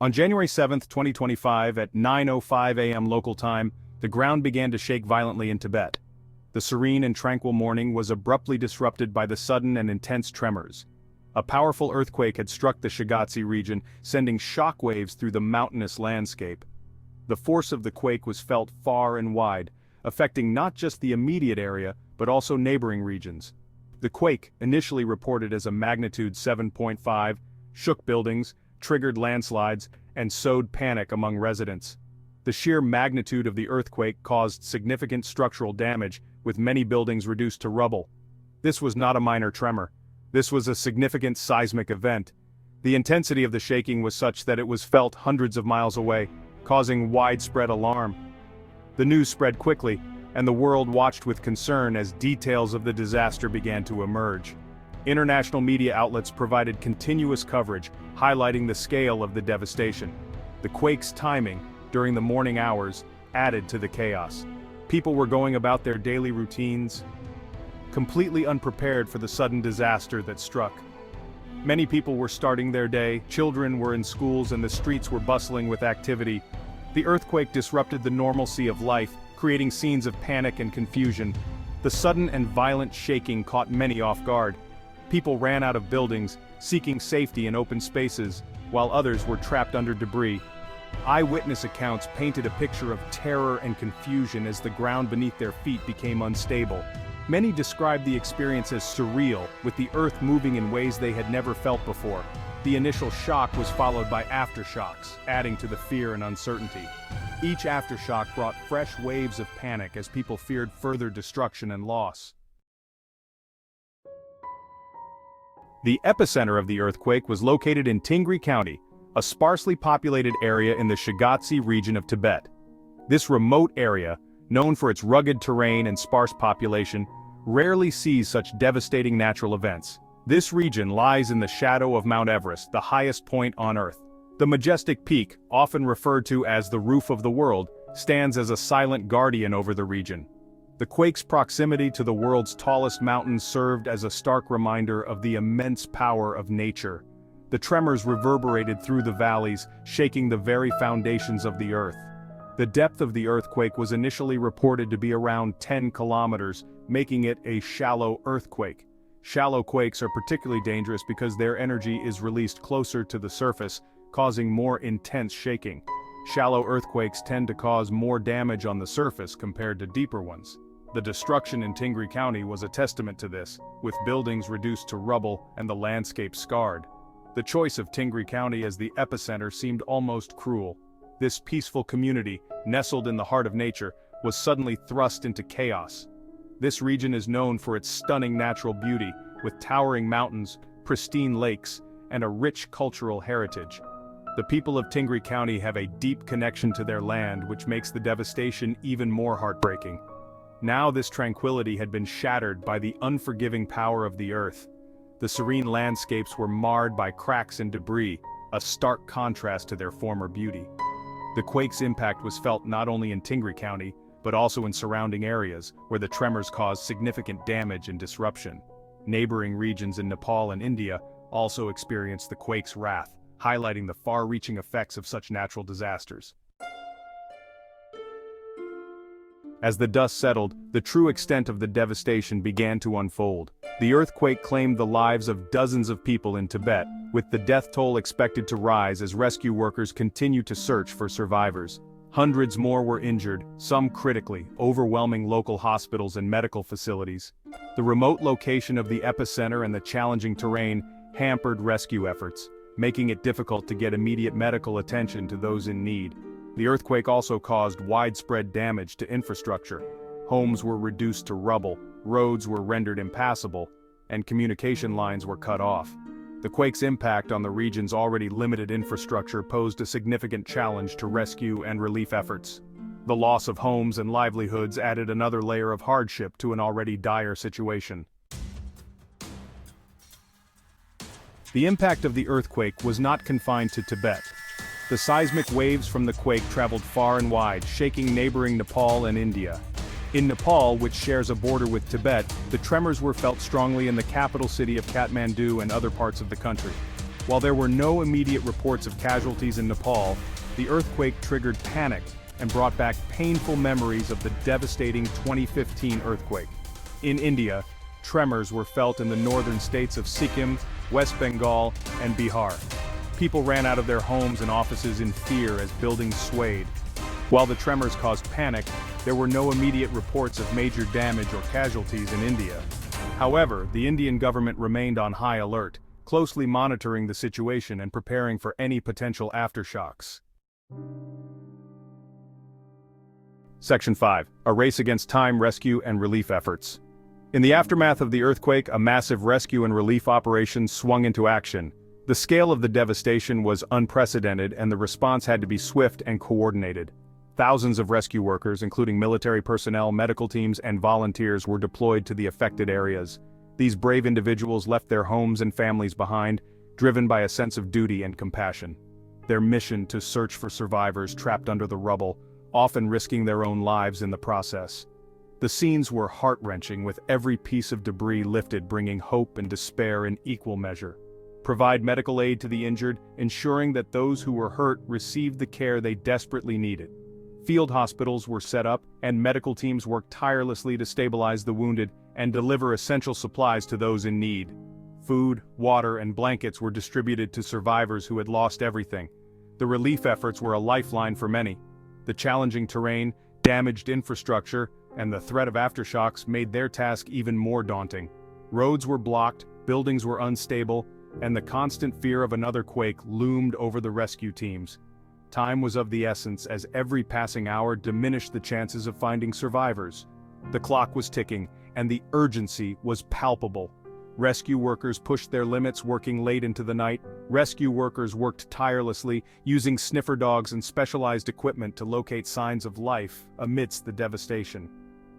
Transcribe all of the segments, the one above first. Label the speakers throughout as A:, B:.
A: On January 7, 2025 at 9:05 a.m. local time, the ground began to shake violently in Tibet. The serene and tranquil morning was abruptly disrupted by the sudden and intense tremors. A powerful earthquake had struck the Shigatse region, sending shockwaves through the mountainous landscape. The force of the quake was felt far and wide, affecting not just the immediate area, but also neighboring regions. The quake, initially reported as a magnitude 7.5, shook buildings, triggered landslides, and sowed panic among residents. The sheer magnitude of the earthquake caused significant structural damage, with many buildings reduced to rubble. This was not a minor tremor. This was a significant seismic event. The intensity of the shaking was such that it was felt hundreds of miles away, causing widespread alarm. The news spread quickly, and the world watched with concern as details of the disaster began to emerge. International media outlets provided continuous coverage, highlighting the scale of the devastation. The quake's timing, during the morning hours, added to the chaos. People were going about their daily routines, completely unprepared for the sudden disaster that struck. Many people were starting their day, children were in schools, and the streets were bustling with activity. The earthquake disrupted the normalcy of life, creating scenes of panic and confusion. The sudden and violent shaking caught many off guard. People ran out of buildings, seeking safety in open spaces, while others were trapped under debris. Eyewitness accounts painted a picture of terror and confusion as the ground beneath their feet became unstable. Many described the experience as surreal, with the earth moving in ways they had never felt before. The initial shock was followed by aftershocks, adding to the fear and uncertainty. Each aftershock brought fresh waves of panic as people feared further destruction and loss. The epicenter of the earthquake was located in Tingri County, a sparsely populated area in the Shigatse region of Tibet. This remote area, known for its rugged terrain and sparse population, rarely sees such devastating natural events. This region lies in the shadow of Mount Everest, the highest point on Earth. The majestic peak, often referred to as the roof of the world, stands as a silent guardian over the region. The quake's proximity to the world's tallest mountain served as a stark reminder of the immense power of nature. The tremors reverberated through the valleys, shaking the very foundations of the earth. The depth of the earthquake was initially reported to be around 10 kilometers, making it a shallow earthquake. Shallow quakes are particularly dangerous because their energy is released closer to the surface, causing more intense shaking. Shallow earthquakes tend to cause more damage on the surface compared to deeper ones. The destruction in Tingri County was a testament to this, with buildings reduced to rubble and the landscape scarred. The choice of Tingri County as the epicenter seemed almost cruel. This peaceful community, nestled in the heart of nature, was suddenly thrust into chaos. This region is known for its stunning natural beauty, with towering mountains, pristine lakes, and a rich cultural heritage. The people of Tingri County have a deep connection to their land, which makes the devastation even more heartbreaking. Now this tranquility had been shattered by the unforgiving power of the earth. The serene landscapes were marred by cracks and debris, a stark contrast to their former beauty. The quake's impact was felt not only in Tingri County, but also in surrounding areas, where the tremors caused significant damage and disruption. Neighboring regions in Nepal and India also experienced the quake's wrath, highlighting the far-reaching effects of such natural disasters. As the dust settled, the true extent of the devastation began to unfold. The earthquake claimed the lives of dozens of people in Tibet, with the death toll expected to rise as rescue workers continue to search for survivors. Hundreds more were injured, some critically, overwhelming local hospitals and medical facilities. The remote location of the epicenter and the challenging terrain hampered rescue efforts, making it difficult to get immediate medical attention to those in need. The earthquake also caused widespread damage to infrastructure. Homes were reduced to rubble, roads were rendered impassable, and communication lines were cut off. The quake's impact on the region's already limited infrastructure posed a significant challenge to rescue and relief efforts. The loss of homes and livelihoods added another layer of hardship to an already dire situation. The impact of the earthquake was not confined to Tibet. The seismic waves from the quake traveled far and wide, shaking neighboring Nepal and India. In Nepal, which shares a border with Tibet, the tremors were felt strongly in the capital city of Kathmandu and other parts of the country. While there were no immediate reports of casualties in Nepal, the earthquake triggered panic and brought back painful memories of the devastating 2015 earthquake. In India, tremors were felt in the northern states of Sikkim, West Bengal, and Bihar. People ran out of their homes and offices in fear as buildings swayed. While the tremors caused panic, there were no immediate reports of major damage or casualties in India. However, the Indian government remained on high alert, closely monitoring the situation and preparing for any potential aftershocks. Section 5. A race against time, rescue and relief efforts. In the aftermath of the earthquake, a massive rescue and relief operation swung into action. The scale of the devastation was unprecedented and the response had to be swift and coordinated. Thousands of rescue workers, including military personnel, medical teams, and volunteers, were deployed to the affected areas. These brave individuals left their homes and families behind, driven by a sense of duty and compassion. Their mission to search for survivors trapped under the rubble, often risking their own lives in the process. The scenes were heart-wrenching, with every piece of debris lifted bringing hope and despair in equal measure. Provide medical aid to the injured, ensuring that those who were hurt received the care they desperately needed. Field hospitals were set up, and medical teams worked tirelessly to stabilize the wounded and deliver essential supplies to those in need. Food, water, and blankets were distributed to survivors who had lost everything. The relief efforts were a lifeline for many. The challenging terrain, damaged infrastructure, and the threat of aftershocks made their task even more daunting. Roads were blocked, buildings were unstable, and the constant fear of another quake loomed over the rescue teams. Time was of the essence, as every passing hour diminished the chances of finding survivors. The clock was ticking, and the urgency was palpable. Rescue workers pushed their limits, working late into the night. Rescue workers worked tirelessly, using sniffer dogs and specialized equipment to locate signs of life amidst the devastation.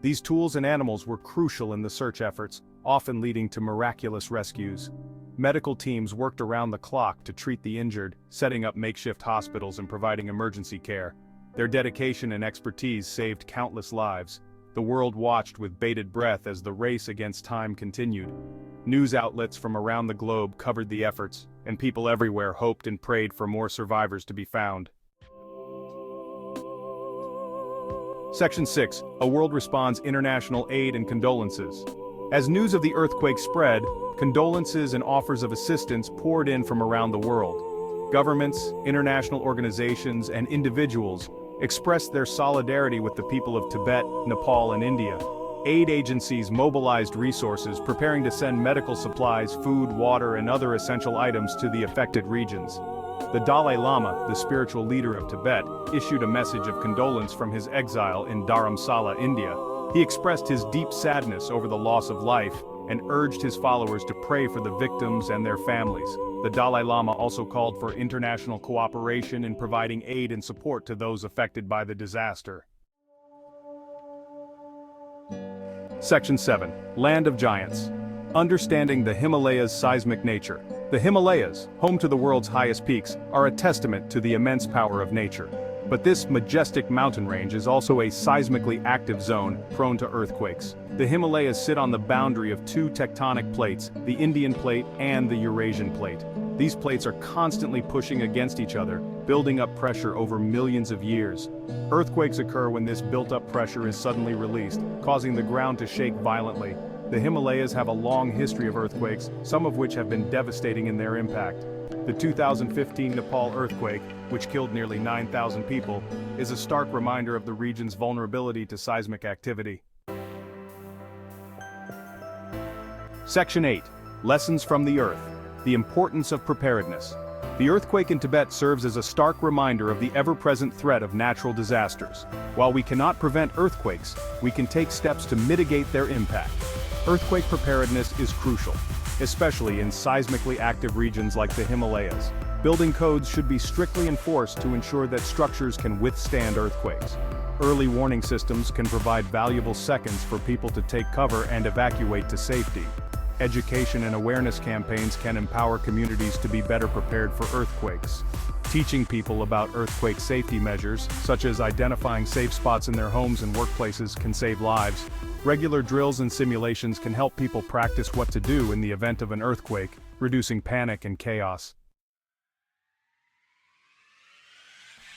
A: These tools and animals were crucial in the search efforts, often leading to miraculous rescues. Medical teams worked around the clock to treat the injured, setting up makeshift hospitals and providing emergency care. Their dedication and expertise saved countless lives. The world watched with bated breath as the race against time continued. News outlets from around the globe covered the efforts, and people everywhere hoped and prayed for more survivors to be found. Section 6. A World Responds: International Aid and Condolences. As news of the earthquake spread, condolences and offers of assistance poured in from around the world. Governments, international organizations, and individuals expressed their solidarity with the people of Tibet, Nepal, and India. Aid agencies mobilized resources, preparing to send medical supplies, food, water, and other essential items to the affected regions. The Dalai Lama, the spiritual leader of Tibet, issued a message of condolence from his exile in Dharamsala, India. He expressed his deep sadness over the loss of life and urged his followers to pray for the victims and their families. The Dalai Lama also called for international cooperation in providing aid and support to those affected by the disaster. Section 7. Land of Giants. Understanding the Himalayas' seismic nature. The Himalayas, home to the world's highest peaks, are a testament to the immense power of nature. But this majestic mountain range is also a seismically active zone, prone to earthquakes. The Himalayas sit on the boundary of two tectonic plates, the Indian Plate and the Eurasian Plate. These plates are constantly pushing against each other, building up pressure over millions of years. Earthquakes occur when this built-up pressure is suddenly released, causing the ground to shake violently. The Himalayas have a long history of earthquakes, some of which have been devastating in their impact. The 2015 Nepal earthquake, which killed nearly 9,000 people, is a stark reminder of the region's vulnerability to seismic activity. Section 8. Lessons from the Earth. The importance of preparedness. The earthquake in Tibet serves as a stark reminder of the ever-present threat of natural disasters. While we cannot prevent earthquakes, we can take steps to mitigate their impact. Earthquake preparedness is crucial, especially in seismically active regions like the Himalayas. Building codes should be strictly enforced to ensure that structures can withstand earthquakes. Early warning systems can provide valuable seconds for people to take cover and evacuate to safety. Education and awareness campaigns can empower communities to be better prepared for earthquakes. Teaching people about earthquake safety measures, such as identifying safe spots in their homes and workplaces, can save lives. Regular drills and simulations can help people practice what to do in the event of an earthquake, reducing panic and chaos.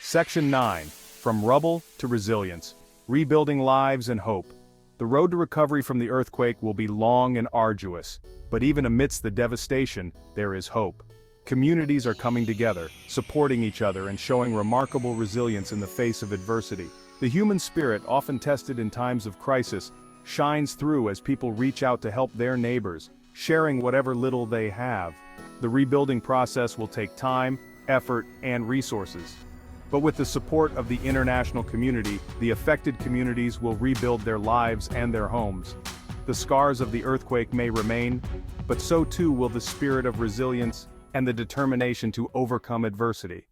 A: Section 9. From Rubble to Resilience. Rebuilding Lives and Hope. The road to recovery from the earthquake will be long and arduous, but even amidst the devastation, there is hope. Communities are coming together, supporting each other and showing remarkable resilience in the face of adversity. The human spirit, often tested in times of crisis, shines through as people reach out to help their neighbors, sharing whatever little they have. The rebuilding process will take time, effort, and resources. But with the support of the international community, the affected communities will rebuild their lives and their homes. The scars of the earthquake may remain, but so too will the spirit of resilience and the determination to overcome adversity.